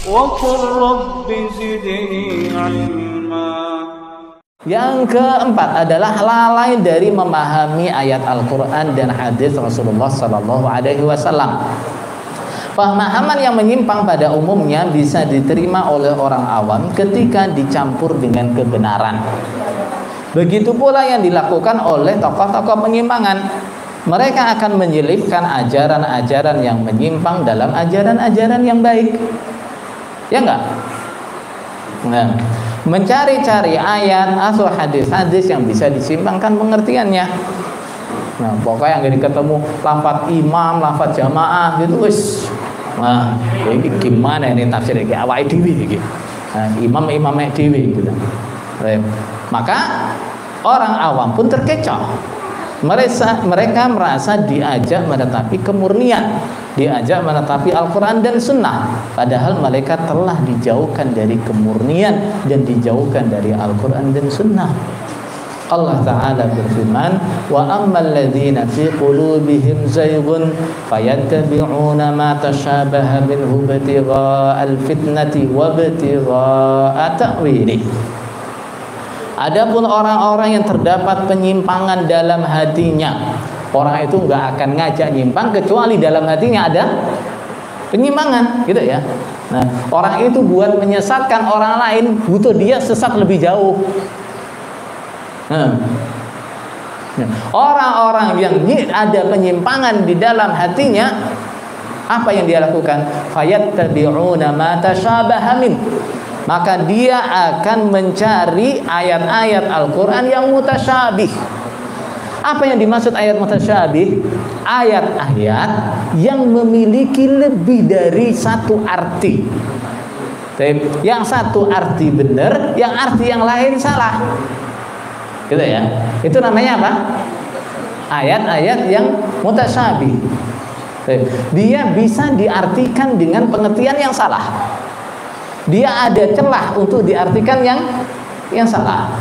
وقل رب زدني علما. Yang keempat adalah lalai dari memahami ayat Al-Quran dan hadis Rasulullah Sallallahu Alaihi Wasallam. Pemahaman yang menyimpang pada umumnya bisa diterima oleh orang awam ketika dicampur dengan kebenaran. Begitu pula yang dilakukan oleh tokoh-tokoh penyimpangan. Mereka akan menyelipkan ajaran-ajaran yang menyimpang dalam ajaran-ajaran yang baik. Ya enggak? Nah, mencari-cari ayat atau hadis-hadis yang bisa disimpangkan pengertiannya. Nah, pokoknya yang ketemu lafaz imam, lafaz jamaah gitu wis. Nah, ini gimana ini tafsir iki awake dhewe iki. Nah, imam dhewe gitu. Maka orang awam pun terkecoh. Mereka merasa diajak menetapi kemurnian, diajak menetapi Al-Quran dan Sunnah, padahal mereka telah dijauhkan dari kemurnian dan dijauhkan dari Al-Quran dan Sunnah. Allah Ta'ala berfirman, wa ammal ladzina fi qulubihim zayghun fayattabi'una ma tashabaha minhu ibtigha'al fitnati wa ibtigha'a ta'wilih. Adapun orang-orang yang terdapat penyimpangan dalam hatinya, orang itu nggak akan ngajak nyimpang kecuali dalam hatinya ada penyimpangan, gitu ya. Nah, orang itu buat menyesatkan orang lain butuh dia sesat lebih jauh. Orang-orang yang ada penyimpangan di dalam hatinya, apa yang dia lakukan? Fayattabi'una ma tashabaha min. Maka dia akan mencari ayat-ayat Al-Quran yang mutasyabih. Apa yang dimaksud ayat mutasyabih? Ayat-ayat yang memiliki lebih dari satu arti. Yang satu arti benar, yang arti yang lain salah. Gitu ya. Itu namanya apa? Ayat-ayat yang mutasyabih. Dia bisa diartikan dengan pengertian yang salah. Dia ada celah untuk diartikan yang salah.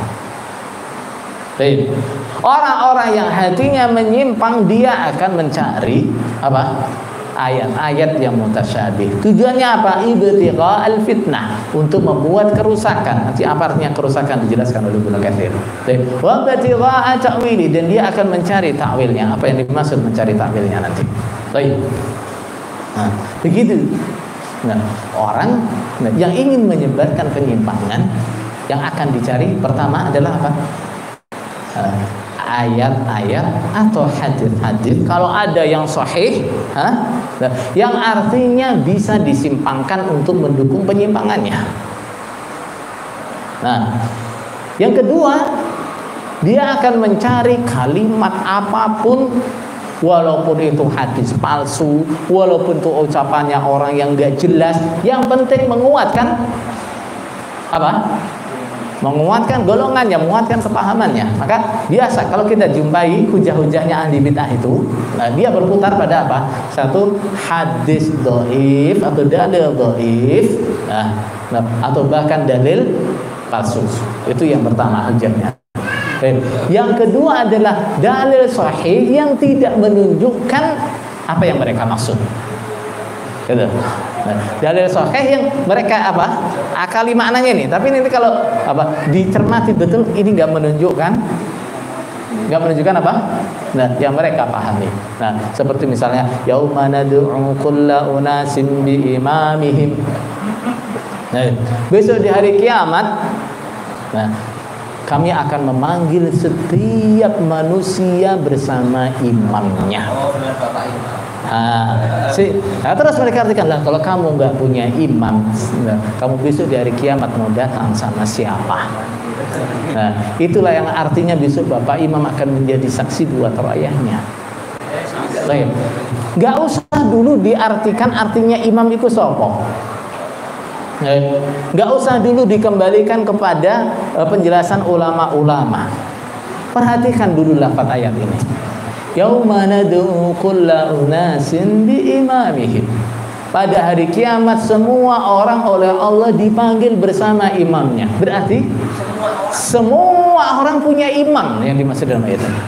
Orang-orang yang hatinya menyimpang, dia akan mencari apa? Ayat-ayat yang mutasyabih. Tujuannya apa? Ibtigha'al fitnah, untuk membuat kerusakan. Nanti apa artinya kerusakan dijelaskan oleh Ibnu Katsir. Wa ibtigha'a ta'wili, dan dia akan mencari takwilnya. Apa yang dimaksud mencari takwilnya nanti? Baik. Nah, begitu. Nah, orang yang ingin menyebarkan penyimpangan, yang akan dicari pertama adalah apa? Ayat-ayat atau hadis-hadis. Kalau ada yang sahih, yang artinya bisa disimpangkan untuk mendukung penyimpangannya. Nah, yang kedua, dia akan mencari kalimat apapun, walaupun itu hadis palsu, walaupun itu ucapannya orang yang gak jelas, yang penting menguatkan apa? Menguatkan golongannya, menguatkan kepahamannya. Maka biasa kalau kita jumpai hujah-hujahnya ahli bid'ah itu, nah, dia berputar pada apa? Satu, hadis dhaif atau dalil dhaif, atau bahkan dalil palsu. Itu yang pertama hujahnya. Yang kedua adalah dalil sahih yang tidak menunjukkan apa yang mereka maksud. Gitu. Dalil sahih yang mereka apa? Akali maknanya nih, tapi nanti kalau apa? Dicermati betul, ini nggak menunjukkan apa? Nah, yang mereka pahami. Nah, seperti misalnya yauma nad'u kulla unasin bi imamihim. Nah, besok di hari kiamat, nah, kami akan memanggil setiap manusia bersama imamnya. Terus mereka artikan, lah kalau kamu nggak punya imam, kamu besok di hari kiamat mau datang sama siapa? Nah, itulah yang artinya besok bapak imam akan menjadi saksi buat rakyatnya. Nggak usah dulu diartikan artinya imam itu sopo. Nggak usah dulu dikembalikan kepada penjelasan ulama-ulama. Perhatikan dulu lafaz ayat ini. Yauma nad'u kulla unasin bi imamihim. Pada hari kiamat semua orang oleh Allah dipanggil bersama imamnya. Berarti semua orang punya imam yang dimaksud dalam ayat ini.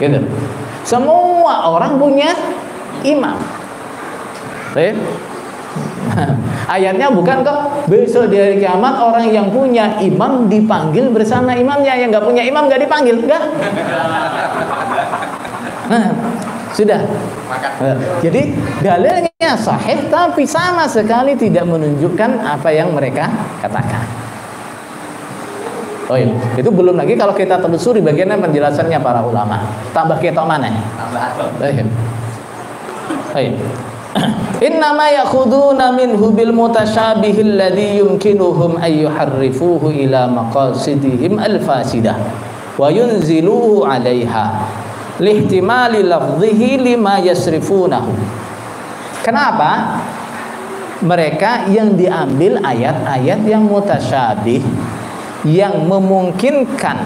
Gitu. Semua orang punya imam. Ayatnya bukan kok besok di hari kiamat orang yang punya imam dipanggil bersama imamnya, yang nggak punya imam nggak dipanggil, enggak. Sudah. Jadi dalilnya sahih tapi sama sekali tidak menunjukkan apa yang mereka katakan. Oh iya, itu belum lagi kalau kita telusuri bagian penjelasannya para ulama. Tambah ketok mana? Baik. Innama yakhuduna minhu bil mutasyabihil ladzi yumkinuhum ay yuharrifuhu ila maqasidihim al-fasidah wa yunziluhu 'alaiha lihtimali lafdhihi lima yasrifunahu. Kenapa? Mereka yang diambil ayat-ayat yang mutasyabih yang memungkinkan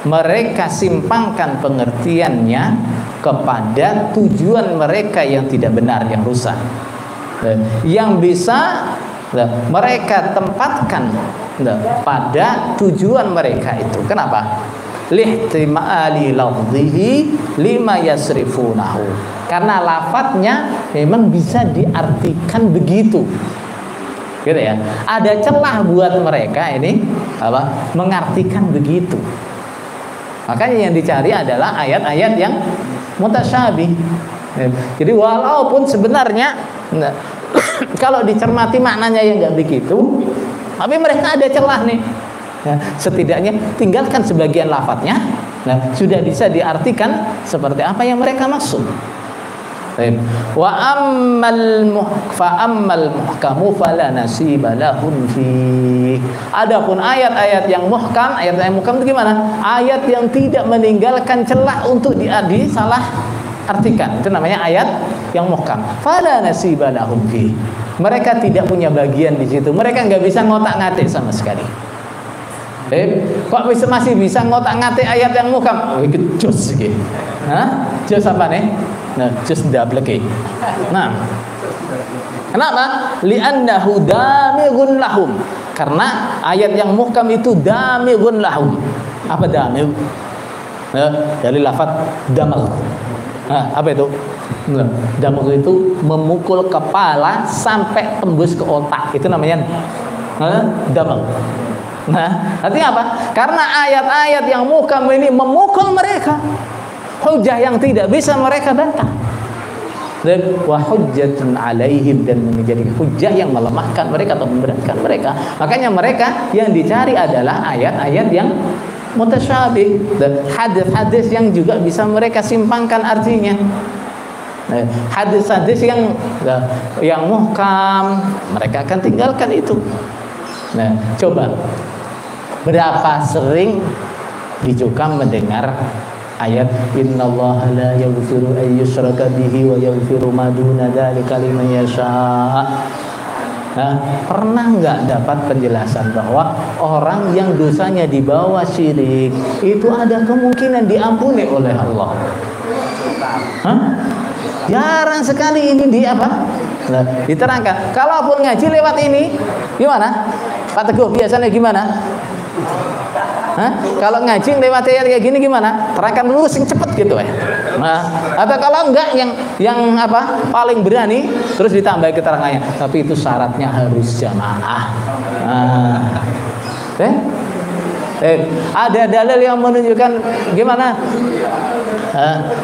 mereka simpangkan pengertiannya kepada tujuan mereka yang tidak benar, yang rusak, yang bisa mereka tempatkan pada tujuan mereka itu. Kenapa? Lihtimali lafdhihi lima yasrifunahu, karena lafadznya memang bisa diartikan begitu, gitu ya. Ada celah buat mereka ini apa? Mengartikan begitu. Makanya yang dicari adalah ayat-ayat yang mutasyabih. Jadi walaupun sebenarnya kalau dicermati maknanya yang nggak begitu, tapi mereka ada celah nih. Setidaknya tinggalkan sebagian lafadznya, sudah bisa diartikan seperti apa yang mereka maksud. Wa ammal muhkamu fala nasiba lahum fi. Adapun ayat-ayat yang muhkam, ayat-ayat muhkam itu gimana? Ayat yang tidak meninggalkan celah untuk disalah artikan. Itu namanya ayat yang muhkam. Fala nasiba lahum fi. Mereka tidak punya bagian di situ. Mereka nggak bisa ngotak-ngatik sama sekali. Kok masih bisa ngotak-ngatik ayat yang muhkam? Oh, itu jos gitu. Hah? Jos apa nih? Nah, just double key. Nah, kenapa? Li'annahu damighun lahum. Karena ayat yang muhkam itu damighun lahum. Apa damigh? Dari lafaz damagh. Apa itu? Damagh itu memukul kepala sampai tembus ke otak. Itu namanya damagh. Nah, artinya apa? Karena ayat-ayat yang muhkam ini memukul mereka. Hujah yang tidak bisa mereka bantah. Dan wa hujjatun alaihim, dan menjadi hujah yang melemahkan mereka atau memberatkan mereka. Makanya mereka yang dicari adalah ayat-ayat yang mutasyabih dan hadis-hadis yang juga bisa mereka simpangkan artinya. Hadis-hadis yang muhkam mereka akan tinggalkan itu. Nah, coba berapa sering juga mendengar ayat innallaha la yaghfiru an yushraka bihi wa yaghfiru ma duna dzalika liman yasha. Nah, pernah nggak dapat penjelasan bahwa orang yang dosanya di bawah syirik itu ada kemungkinan diampuni oleh Allah? Jarang sekali ini diterangkan. Kalaupun ngaji lewat ini, gimana? Pak Teguh biasanya gimana? Kalau ngaji lewat ayat kayak gini gimana? Terangkan dulu sing cepet gitu ya. Nah, atau kalau enggak yang paling berani terus ditambah keterangannya. Tapi itu syaratnya harus jamaah. Ada dalil yang menunjukkan gimana?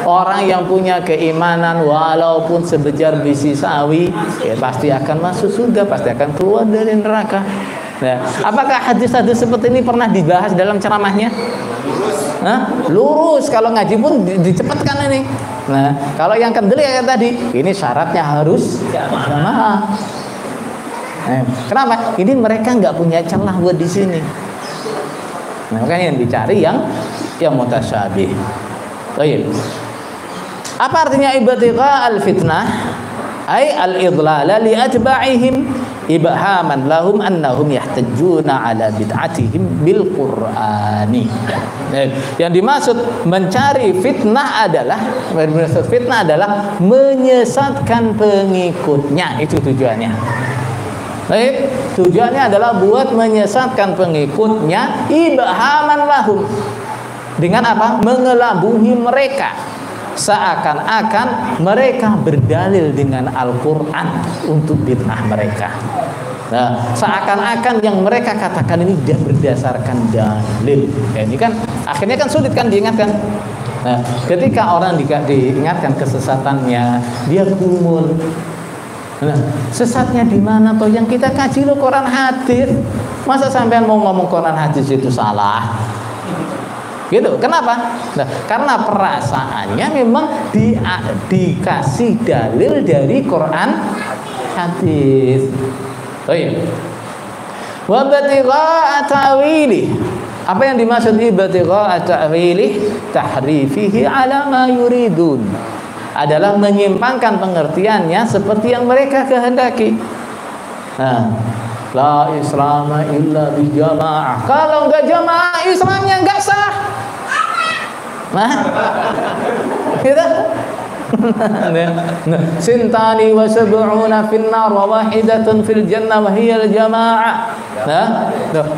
Orang yang punya keimanan walaupun sebejar biji sawi pasti akan masuk surga, pasti akan keluar dari neraka. Nah, apakah hadis-hadis seperti ini pernah dibahas dalam ceramahnya? Lurus. Kalau ngaji pun dicepatkan ini. Nah, kalau yang kendali kayak tadi, ini syaratnya harus jamaah. Kenapa? Ini mereka nggak punya celah buat di sini. Nah, makanya yang dicari yang mutasyabih. Baik. Apa artinya ibtigha al-fitnah? Ai al-idlala li atba'ihim ibhaman lahum annahum yahtajuna ala bid'atihim bil Qur'ani. Yang dimaksud mencari fitnah adalah menyesatkan pengikutnya, itu tujuannya. Baik, tujuannya adalah buat menyesatkan pengikutnya ibhaman lahum. Dengan apa? Mengelabui mereka seakan-akan mereka berdalil dengan Al-Quran untuk bid'ah mereka. Nah, seakan-akan yang mereka katakan ini tidak berdasarkan dalil. Ya, ini kan akhirnya kan sulit kan diingatkan. Nah, ketika orang diingatkan kesesatannya, dia gumul. Nah, sesatnya di mana toh? Yang kita kaji lo Quran hadis. Masa sampean mau ngomong Quran hadis itu salah? Gitu. Kenapa? Nah, karena perasaannya memang dikasih dalil dari Quran hadis. Oh iya. Wa batigha ta'wili. Apa yang dimaksud batigha ta'wili? Tahrifihi ala ma yuridun. Adalah menyimpangkan pengertiannya seperti yang mereka kehendaki. Nah, la islama illa bi jamaah. Kalau enggak jamaah, Islamnya enggak sah. Nah, gitu. Sintani wa sab'una fin nar wa wahidatun fil jannah wa hiya al jamaah. Nah,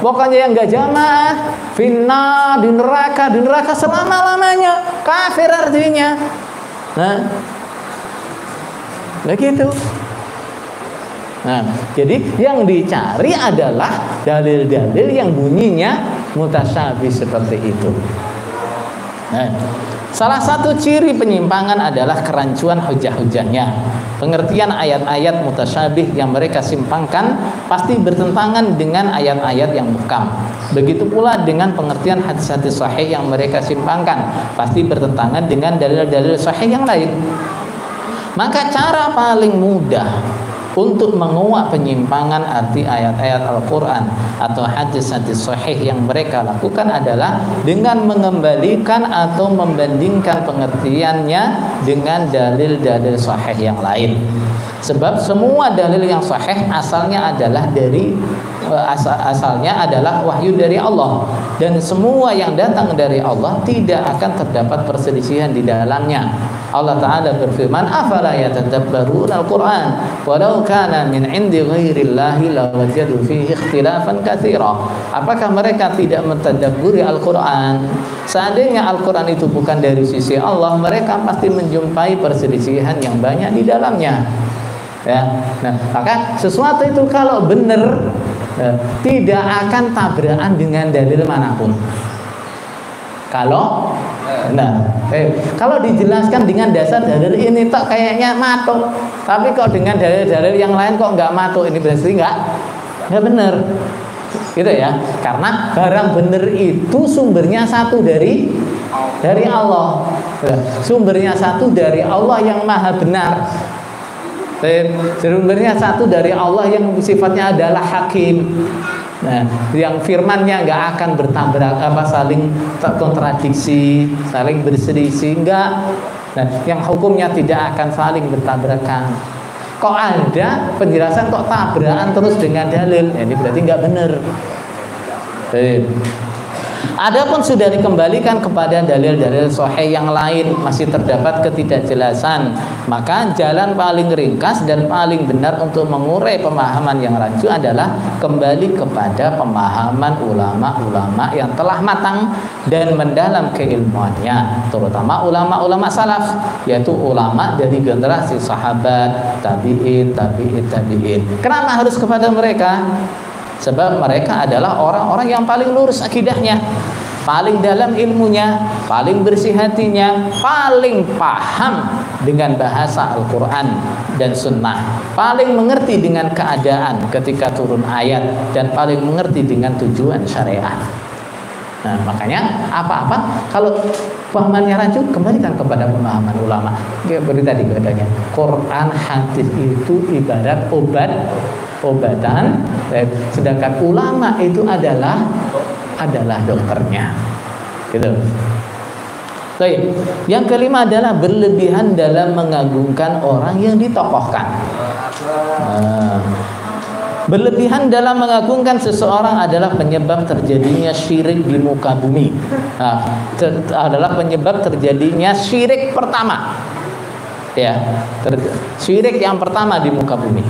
pokoknya yang enggak jamaah finnar di neraka selama-lamanya. Kafir artinya. Nah, begitu. Nah, jadi yang dicari adalah dalil-dalil yang bunyinya mutasyabih seperti itu. Nah, salah satu ciri penyimpangan adalah kerancuan hujah-hujahnya. Pengertian ayat-ayat mutasyabih yang mereka simpangkan pasti bertentangan dengan ayat-ayat yang muhkam. Begitu pula dengan pengertian hadis-hadis sahih yang mereka simpangkan pasti bertentangan dengan dalil-dalil sahih yang lain. Maka cara paling mudah untuk menguak penyimpangan arti ayat-ayat Al-Quran atau hadis-hadis sahih yang mereka lakukan adalah dengan mengembalikan atau membandingkan pengertiannya dengan dalil-dalil sahih yang lain. Sebab semua dalil yang sahih asalnya adalah wahyu dari Allah, dan semua yang datang dari Allah tidak akan terdapat perselisihan di dalamnya. Allah Ta'ala berfirman, afala yatadabbaruna al-Quran walau kana min indi ghairillahi lawajadu fihi ikhtilafan katsira. Apakah mereka tidak mentadabburi Al-Quran? Seandainya Al-Quran itu bukan dari sisi Allah, mereka pasti menjumpai perselisihan yang banyak di dalamnya. Ya, nah, maka sesuatu itu kalau benar tidak akan tabrakan dengan dalil manapun. Kalau kalau dijelaskan dengan dasar dalil ini tak kayaknya matuk, tapi kok dengan dalil-dalil yang lain kok nggak matuk, ini berarti nggak benar, gitu ya. Karena barang benar itu sumbernya satu dari Allah, sumbernya satu dari Allah yang maha benar. Sumbernya satu dari Allah yang sifatnya adalah hakim. Nah, yang firmannya nggak akan bertabrak saling kontradiksi, saling berselisih, enggak. Nah, yang hukumnya tidak akan saling bertabrakan. Kok ada penjelasan kok tabrakan terus dengan dalil? Ini berarti nggak benar. Adapun sudah dikembalikan kepada dalil-dalil sahih yang lain masih terdapat ketidakjelasan, maka jalan paling ringkas dan paling benar untuk mengurai pemahaman yang rancu adalah kembali kepada pemahaman ulama-ulama yang telah matang dan mendalam keilmuannya, terutama ulama-ulama salaf, yaitu ulama dari generasi sahabat, tabi'in. Kenapa harus kepada mereka? Sebab mereka adalah orang-orang yang paling lurus akidahnya, paling dalam ilmunya, paling bersih hatinya, paling paham dengan bahasa Al-Quran dan Sunnah, paling mengerti dengan keadaan ketika turun ayat, dan paling mengerti dengan tujuan syariat. Nah, makanya apa-apa kalau pemahamannya rancu, kembalikan kepada pemahaman ulama. Seperti tadi katanya, Quran hadis itu ibarat obatan, sedangkan ulama itu adalah dokternya, gitu. Baik. Yang kelima adalah berlebihan dalam mengagungkan orang yang ditokohkan. Berlebihan dalam mengagungkan seseorang adalah penyebab terjadinya syirik di muka bumi. Adalah penyebab terjadinya syirik pertama. Ya, syirik yang pertama di muka bumi.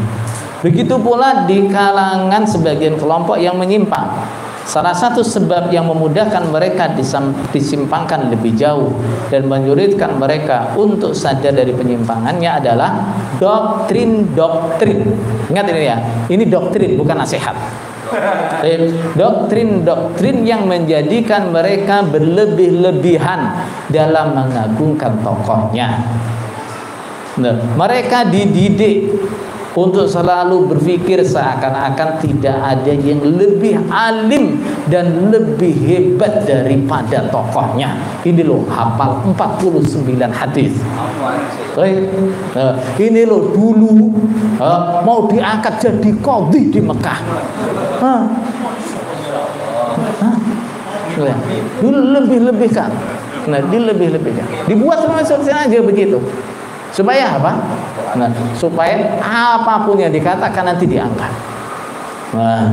Begitu pula di kalangan sebagian kelompok yang menyimpang. Salah satu sebab yang memudahkan mereka disimpangkan lebih jauh dan menyulitkan mereka untuk sadar dari penyimpangannya adalah doktrin-doktrin. Ingat ini ya, ini doktrin bukan nasihat. Doktrin-doktrin yang menjadikan mereka berlebih-lebihan dalam mengagungkan tokohnya. Nah, mereka dididik untuk selalu berpikir seakan-akan tidak ada yang lebih alim dan lebih hebat daripada tokohnya. Ini loh hafal 49 hadis. Ini loh dulu mau diangkat jadi qadhi di Mekah. Dulu lebih-lebihkan. Nah, dilebih-lebihkan. Dibuat sama aja begitu. Supaya apa? Nah, supaya apapun yang dikatakan nanti diangkat. Nah,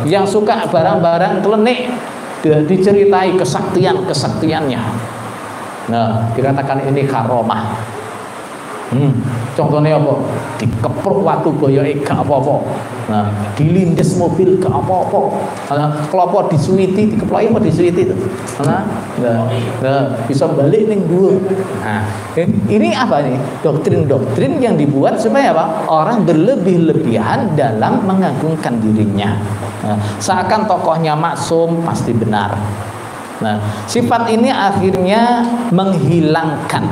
yang suka barang-barang klenik diceritai kesaktiannya. Nah, dikatakan ini karomah. Contohnya apa? Dikepruk watu boyoke gak apa-apa. Nah, dilindes mobil gak apa-apa. Nah, kelapa disuwiti, dikeploki apa disuwiti itu. Nah, bisa balik ning dhuwur. Nah, ini apa nih? Doktrin-doktrin yang dibuat supaya apa? Orang berlebih-lebihan dalam mengagungkan dirinya. Nah, seakan tokohnya maksum pasti benar. Nah, sifat ini akhirnya menghilangkan.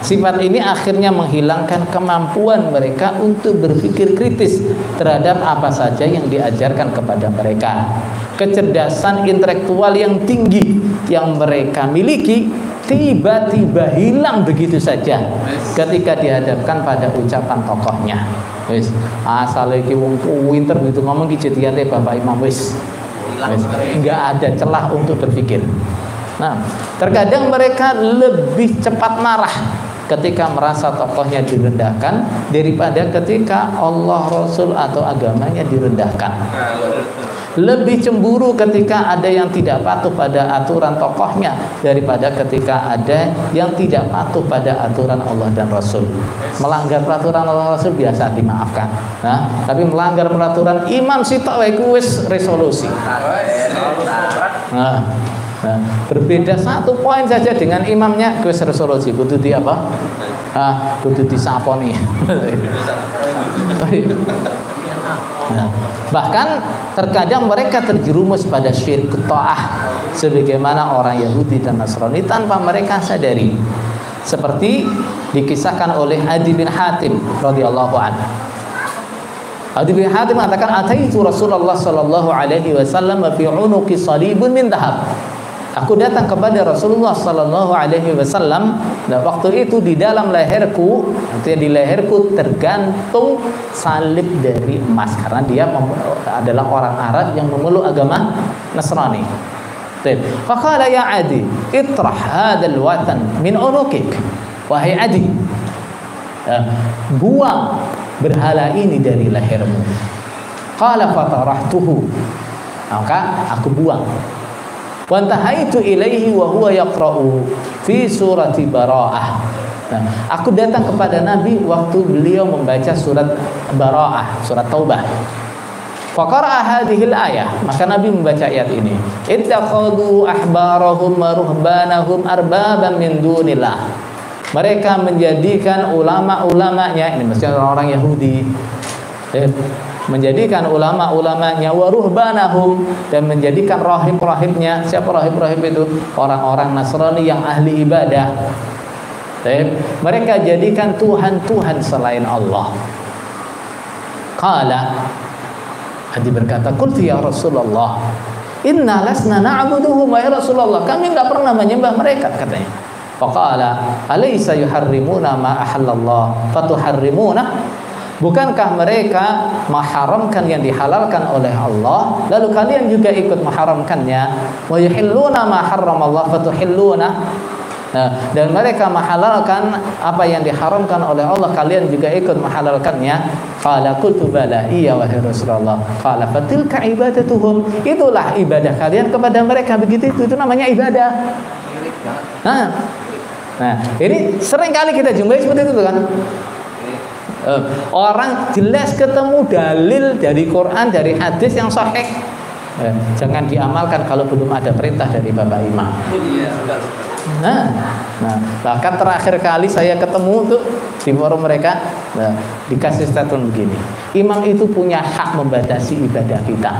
Sifat ini akhirnya menghilangkan kemampuan mereka untuk berpikir kritis terhadap apa saja yang diajarkan kepada mereka. Kecerdasan intelektual yang tinggi yang mereka miliki tiba-tiba hilang begitu saja ketika dihadapkan pada ucapan tokohnya. Wis, asal iki wong pinter gitu ngomong ki jediate Bapak Imam wis. Enggak ada celah untuk berpikir. Nah, terkadang mereka lebih cepat marah ketika merasa tokohnya direndahkan daripada ketika Allah, Rasul atau agamanya direndahkan. Lebih cemburu ketika ada yang tidak patuh pada aturan tokohnya daripada ketika ada yang tidak patuh pada aturan Allah dan Rasul. Melanggar peraturan Allah Rasul biasa dimaafkan. Nah, tapi melanggar peraturan imam sitok wae wis resolusi. Nah, berbeda satu poin saja dengan imamnya wis resolusi kudu di apa? Kudu disaponi. Nah, bahkan terkadang mereka terjerumus pada syirik ta'ah sebagaimana orang Yahudi dan Nasrani tanpa mereka sadari. Seperti dikisahkan oleh Adi bin Hatim radhiyallahu anhu. Adi bin Hatim mengatakan ataitu Rasulullah sallallahu alaihi wasallam fi unuqi salibun min dhahab. Aku datang kepada Rasulullah sallallahu alaihi wasallam dan waktu itu di dalam leherku, artinya di leherku tergantung salib dari emas karena dia adalah orang Arab yang memeluk agama Nasrani. Faqala ya Adi, itrah hadzal watan min unuqik. Wahai Adi, buang berhala ini dari lehermu. Qala fatarahtuhu. Maka aku buang. Wantahaitu ilaihi wa huwa yaqra'u fi surati Bara'ah. Nah, aku datang kepada Nabi waktu beliau membaca surat Bara'ah, surat Taubah. Faqara'a hadhil ayah, maka Nabi membaca ayat ini. Ittakhadhu ahbarahum wa ruhbanahum arbaban min dunillah. Mereka menjadikan ulama-ulamanya, ini maksudnya orang-orang Yahudi. Menjadikan ulama-ulamanya wa ruhbanahum dan menjadikan rahib-rahibnya. Siapa rahib-rahib itu? Orang-orang Nasrani yang ahli ibadah. Mereka jadikan Tuhan-Tuhan selain Allah. Qala, Adi berkata, qultu ya Rasulullah, inna lasna na'buduhum ya Rasulullah, kami enggak pernah menyembah mereka, katanya. Faqala, alaysa yuharrimuna ma ahallallah fatuharrimuna? Bukankah mereka mengharamkan yang dihalalkan oleh Allah, lalu kalian juga ikut mengharamkannya? Wa yuhilluna ma harramallah fatuhilluna. Nah, dan mereka menghalalkan apa yang diharamkan oleh Allah, kalian juga ikut menghalalkannya. Qala qultu bala, iya wahai Rasulullah. Qala fatilka ibadatuhum, itulah ibadah kalian kepada mereka. Begitu itu namanya ibadah. Nah, ini sering kali kita jumpai seperti itu kan. Orang jelas ketemu dalil dari Quran, dari hadis yang sahih, jangan diamalkan kalau belum ada perintah dari Bapak Imam. Nah, bahkan terakhir kali saya ketemu tuh di forum mereka, dikasih statement begini: imam itu punya hak membatasi ibadah kita,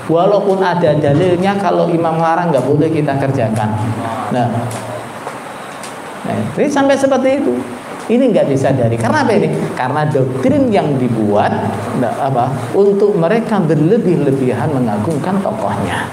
walaupun ada dalilnya. Kalau imam larang nggak boleh kita kerjakan. Jadi sampai seperti itu. Ini nggak disadari. Karena apa ini? Karena doktrin yang dibuat untuk mereka berlebih-lebihan mengagungkan tokohnya.